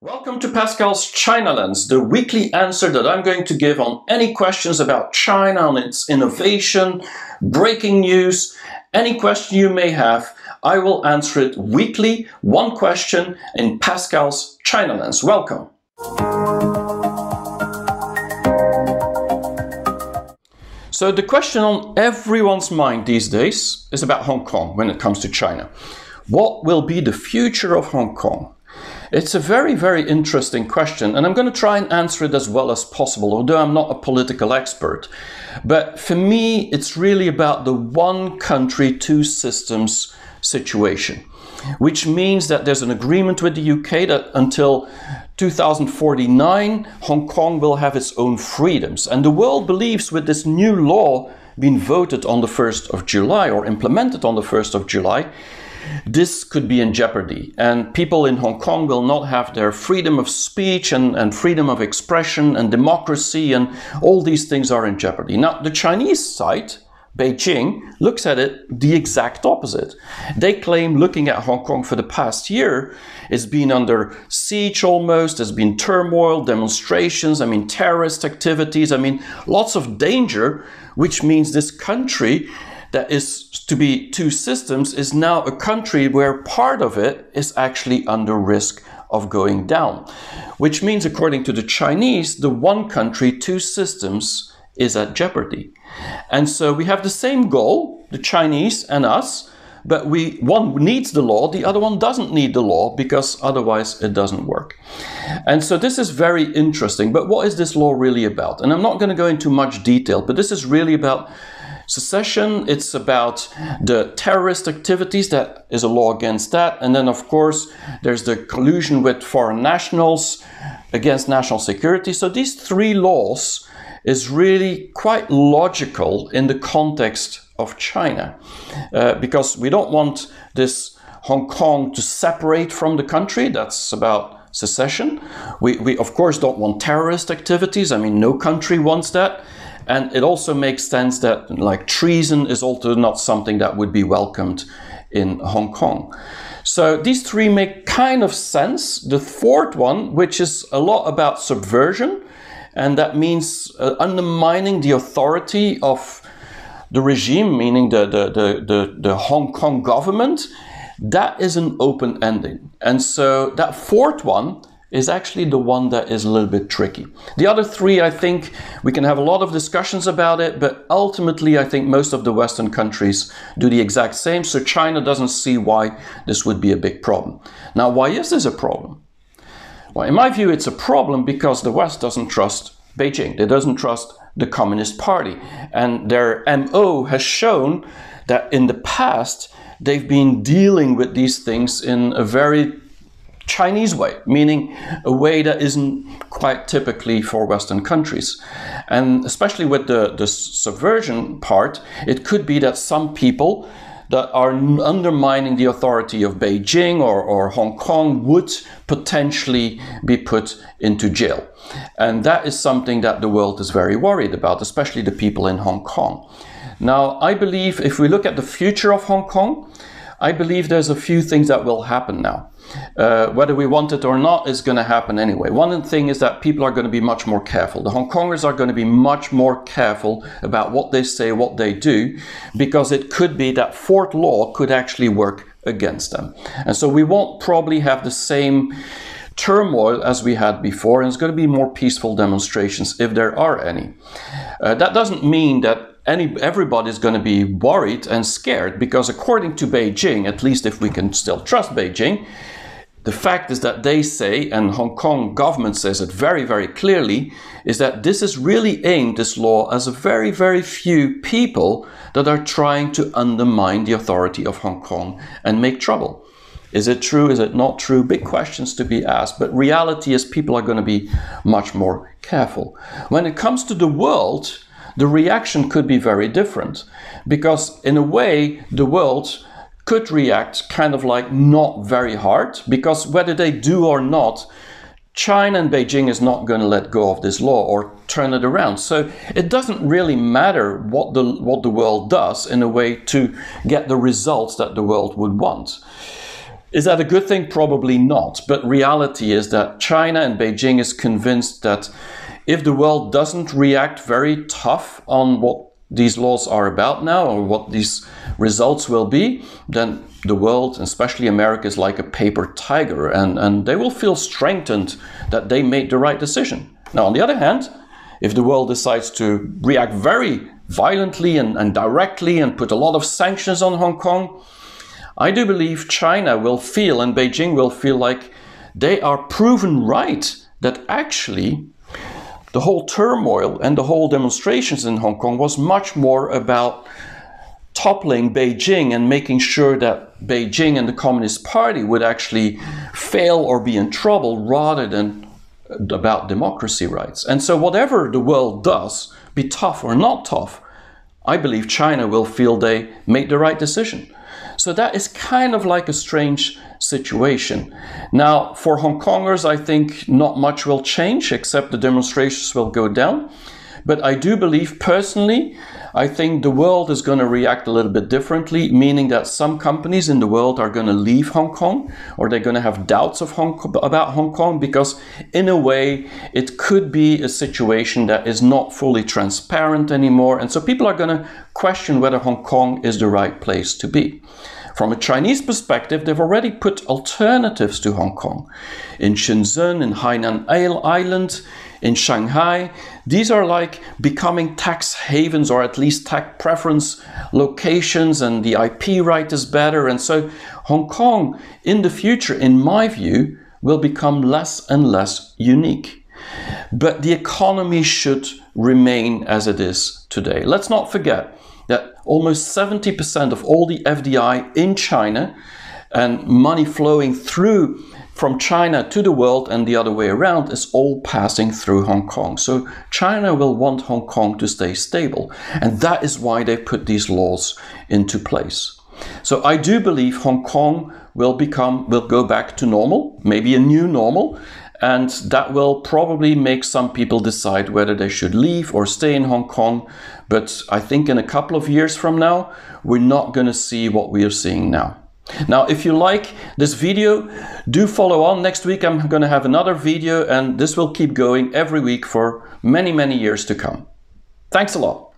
Welcome to Pascal's China Lens, the weekly answer that I'm going to give on any questions about China, on its innovation, breaking news, any question you may have. I will answer it weekly, one question in Pascal's China Lens. Welcome. So the question on everyone's mind these days is about Hong Kong when it comes to China. What will be the future of Hong Kong? It's a very, very interesting question, and I'm going to try and answer it as well as possible, although I'm not a political expert. But for me, it's really about the one country, two systems situation, which means that there's an agreement with the UK that until 2049, Hong Kong will have its own freedoms. And the world believes with this new law being voted on the 1st of July or implemented on the 1st of July, this could be in jeopardy, and people in Hong Kong will not have their freedom of speech and freedom of expression and democracy, and all these things are in jeopardy. Now, the Chinese side, Beijing, looks at it the exact opposite. They claim looking at Hong Kong for the past year, it's been under siege almost, there's been turmoil, demonstrations, terrorist activities, lots of danger, which means this country that is to be two systems is now a country where part of it is actually under risk of going down. Which means, according to the Chinese, the one country, two systems is at jeopardy. And so we have the same goal, the Chinese and us, but one needs the law, the other one doesn't need the law, because otherwise it doesn't work. And so this is very interesting. But what is this law really about? And I'm not going to go into much detail, but this is really about secession. It's about the terrorist activities, that is a law against that. And then, of course, there's the collusion with foreign nationals against national security. So these three laws is really quite logical in the context of China, because we don't want this Hong Kong to separate from the country. That's about secession. We of course don't want terrorist activities. No country wants that. And it also makes sense that treason is also not something that would be welcomed in Hong Kong. So these three make kind of sense. The fourth one, which is a lot about subversion, and that means undermining the authority of the regime, meaning the Hong Kong government, that is an open ending. And so that fourth one is actually the one that is a little bit tricky. The other three, I think we can have a lot of discussions about it, but ultimately I think most of the Western countries do the exact same, so China doesn't see why this would be a big problem. Now, why is this a problem? Well, in my view, it's a problem because the West doesn't trust Beijing. It doesn't trust the Communist Party. And their MO has shown that in the past, they've been dealing with these things in a very Chinese way, meaning a way that isn't quite typically for Western countries. And especially with the subversion part, it could be that some people that are undermining the authority of Beijing or Hong Kong would potentially be put into jail. And that is something that the world is very worried about, especially the people in Hong Kong. Now, I believe if we look at the future of Hong Kong, I believe there's a few things that will happen now. Whether we want it or not, is going to happen anyway. One thing is that people are going to be much more careful. The Hong Kongers are going to be much more careful about what they say, what they do, because it could be that fourth law could actually work against them. And so we won't probably have the same turmoil as we had before, and it's going to be more peaceful demonstrations if there are any. That doesn't mean that everybody's going to be worried and scared, because according to Beijing, at least if we can still trust Beijing, the fact is that they say, and Hong Kong government says it very, very clearly, is that this is really aimed, this law, as a very, very few people that are trying to undermine the authority of Hong Kong and make trouble. Is it true? Is it not true? Big questions to be asked. But reality is people are going to be much more careful. When it comes to the world, the reaction could be very different, because in a way the world could react kind of like not very hard, because whether they do or not, China and Beijing is not going to let go of this law or turn it around. So it doesn't really matter what the world does in a way to get the results that the world would want. Is that a good thing? Probably not. But reality is that China and Beijing is convinced that if the world doesn't react very tough on what these laws are about now, or what these results will be, then the world, especially America, is like a paper tiger, and they will feel strengthened that they made the right decision. Now, on the other hand, if the world decides to react very violently and directly and put a lot of sanctions on Hong Kong, I do believe China will feel, and Beijing will feel, like they are proven right that actually the whole turmoil and the whole demonstrations in Hong Kong was much more about toppling Beijing and making sure that Beijing and the Communist Party would actually fail or be in trouble, rather than about democracy rights. And so whatever the world does, be tough or not tough, I believe China will feel they made the right decision. So that is kind of like a strange situation. Now, for Hong Kongers, I think not much will change, except the demonstrations will go down. But I do believe personally, I think the world is going to react a little bit differently, meaning that some companies in the world are going to leave Hong Kong, or they're going to have doubts of about Hong Kong, because in a way it could be a situation that is not fully transparent anymore. And so people are going to question whether Hong Kong is the right place to be. From a Chinese perspective, they've already put alternatives to Hong Kong. In Shenzhen, in Hainan Island, in Shanghai, these are like becoming tax havens, or at least tax preference locations, and the IP right is better. And so Hong Kong in the future, in my view, will become less and less unique. But the economy should remain as it is today. Let's not forget that almost 70% of all the FDI in China and money flowing through from China to the world and the other way around is all passing through Hong Kong. So China will want Hong Kong to stay stable. And that is why they put these laws into place. So I do believe Hong Kong will go back to normal, maybe a new normal. And that will probably make some people decide whether they should leave or stay in Hong Kong. But I think in a couple of years from now, we're not going to see what we are seeing now. Now, if you like this video, do follow on. Next week, I'm going to have another video, and this will keep going every week for many, many years to come. Thanks a lot.